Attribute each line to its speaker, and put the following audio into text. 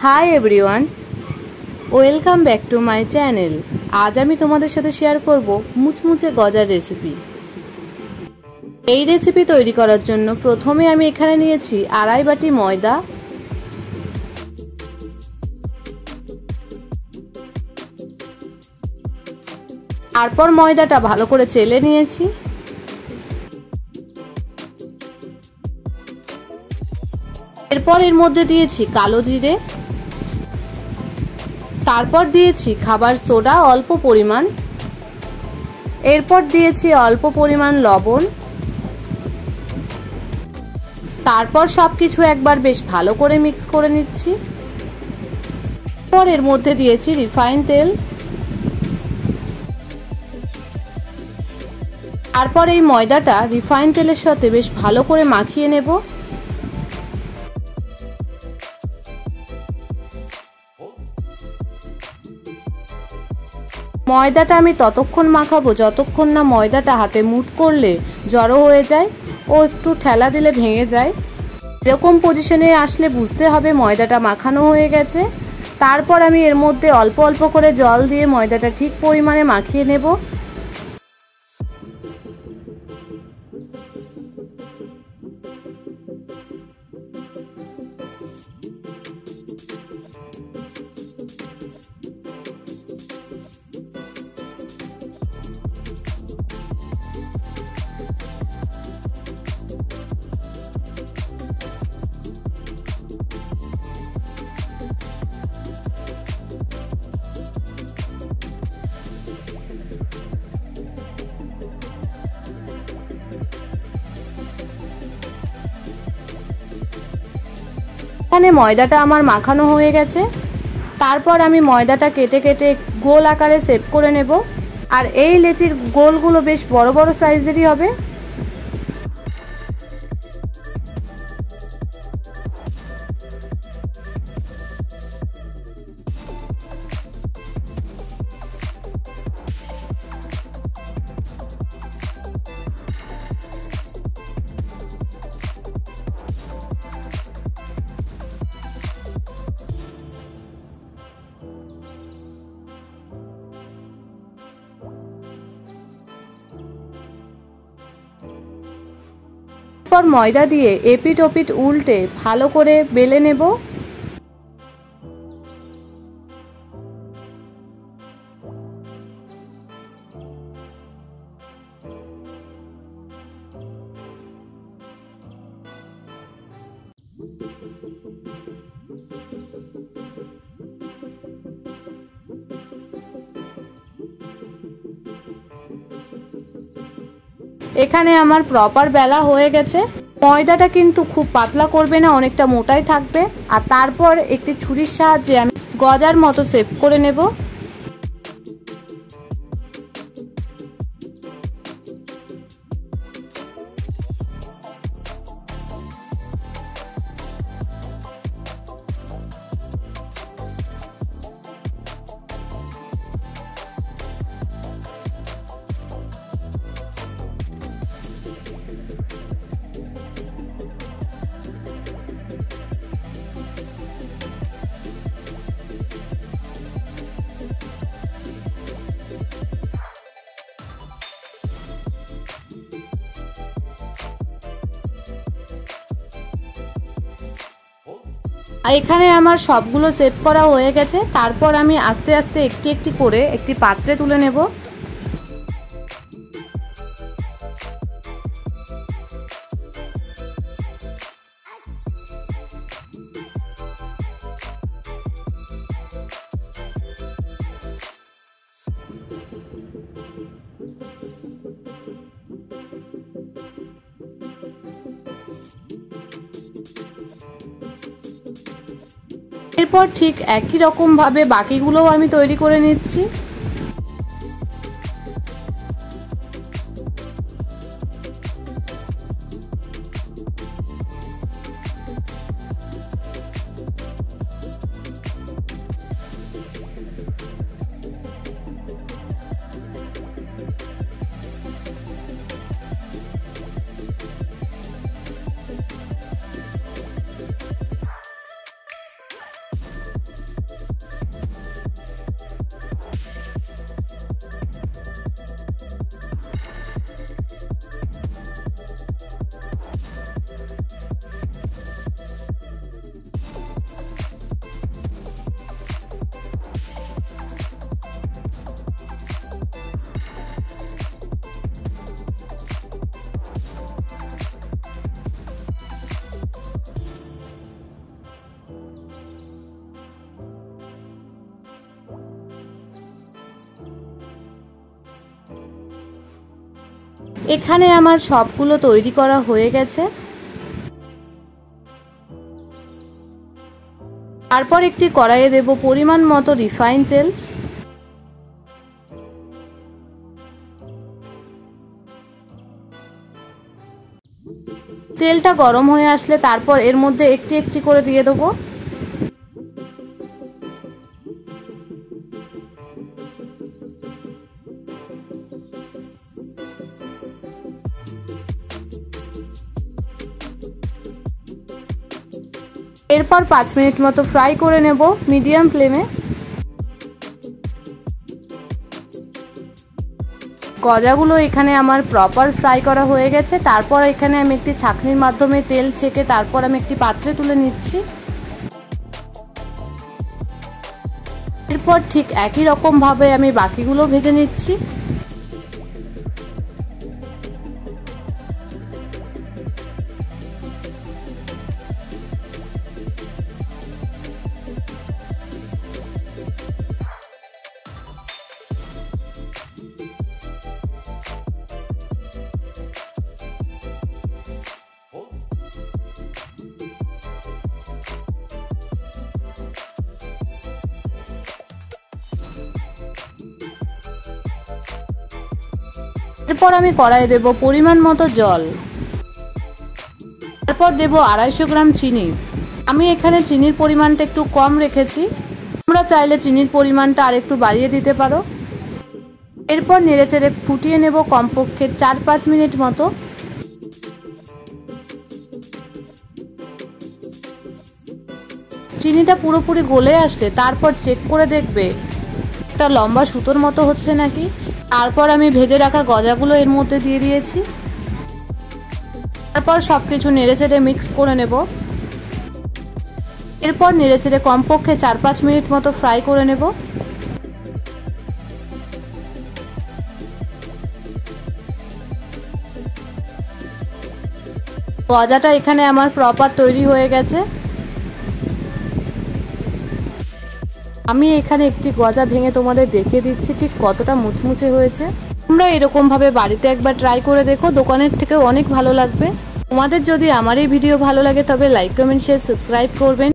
Speaker 1: Hi everyone, welcome back to my channel. আজ আমি তোমাদের সাথে শেয়ার করব মুচমুচে গজার রেসিপি। এই রেসিপি তৈরি করার জন্য প্রথমে আমি এখানে নিয়েছি আড়াই বাটি ময়দা, তারপর ময়দাটা ভালো করে চেলে নিয়েছি। এরপর এর মধ্যে দিয়েছি কালো জিরে, তারপর দিয়েছি খাবার সোডা অল্প পরিমাণ, এরপর দিয়েছি অল্প পরিমাণ লবণ। তারপর সবকিছু একবার বেশ ভালো করে মিক্স করে নিচ্ছি। এরপর এর মধ্যে দিয়েছি রিফাইন তেল। তারপর এই ময়দাটা রিফাইন তেলের সাথে বেশ ভালো করে মাখিয়ে নেব। ময়দাটা আমি ততক্ষণ মাখাবো যতক্ষণ না ময়দাটা হাতে মুঠ করলে জড়ো হয়ে যায় ও একটু ঠেলা দিলে ভেঙে যায়। এরকম পজিশনে আসলে বুঝতে হবে ময়দাটা মাখানো হয়ে গেছে। তারপর আমি এর মধ্যে অল্প অল্প করে জল দিয়ে ময়দাটা ঠিক পরিমাণে মাখিয়ে নেব। এখানে ময়দাটা আমার মাখানো হয়ে গেছে। তারপর আমি ময়দাটা কেটে কেটে গোল আকারে শেপ করে নেব। আর এই লেচির গোলগুলো বেশ বড় বড় সাইজেরই হবে। পর ময়দা দিয়ে এপিট ওপিট উল্টে ভালো করে বেলে নেব। এখানে আমার প্রপার বেলা হয়ে গেছে। ময়দাটা কিন্তু খুব পাতলা করবে না, অনেকটা মোটাই থাকবে। আর তারপর একটি ছুরির সাহায্যে আমি গজার মতো শেপ করে নেব। এখানে আমার সবগুলো সেভ করা হয়ে গেছে। তারপর আমি আস্তে আস্তে একটি একটি করে একটি পাত্রে তুলে নেব। এরপর ঠিক একই রকম ভাবে বাকিগুলোও আমি তৈরি করে নিচ্ছি। এখানে আমার সবগুলো তৈরি করা হয়ে গেছে। তারপর একটি কড়াইয়ে দেব পরিমাণ মতো রিফাইন তেল। তেলটা গরম হয়ে আসলে তারপর এর মধ্যে একটি একটি করে দিয়ে দেবো। এরপর 5 মিনিট মতো ফ্রাই করে নেব মিডিয়াম ফ্লেমে। গজাগুলো এখানে আমার প্রপার ফ্রাই করা হয়ে গেছে। তারপর এখানে আমি একটি ছাঁকনির মাধ্যমে তেল ছেঁকে তারপর আমি একটি পাত্রে তুলে নিচ্ছি। এরপর ঠিক একই রকম ভাবে আমি বাকিগুলো ভেজে নিচ্ছি। এরপর আমি কড়াইয়ে দেব পরিমাণ মতো জল। তারপর দেব 250 গ্রাম চিনি। আমি এখানে চিনির পরিমাণটা একটু কম রেখেছি, তোমরা চাইলে চিনির পরিমাণটা আরেকটু বাড়িয়ে দিতে পারো। এরপর নেড়েচেড়ে ফুটিয়ে নেব কমপক্ষে 4-5 মিনিট মতো। চিনিটা পুরোপুরি গলে আসলে তারপর চেক করে দেখবে একটা লম্বা সুতোর মতো হচ্ছে নাকি। তারপর আমি ভেজে রাখা গজাগুলো এর মধ্যে দিয়ে দিয়েছি। তারপর সবকিছু নেড়েচেড়ে মিক্স করে নেব। এরপর নেড়েচেড়ে কমপক্ষে 4-5 মিনিট মতো ফ্রাই করে নেব। গজাটা এখানে আমার প্রপার তৈরি হয়ে গেছে। আমি এখানে একটি গজা ভেঙে তোমাদের দেখিয়ে দিচ্ছি ঠিক কতটা মুচমুচে হয়েছে। তোমরা এরকম ভাবে বাড়িতে একবার ট্রাই করে দেখো, দোকানের থেকেও অনেক ভালো লাগবে। তোমাদের যদি আমার এই ভিডিও ভালো লাগে তবে লাইক, কমেন্ট, শেয়ার, সাবস্ক্রাইব করবেন।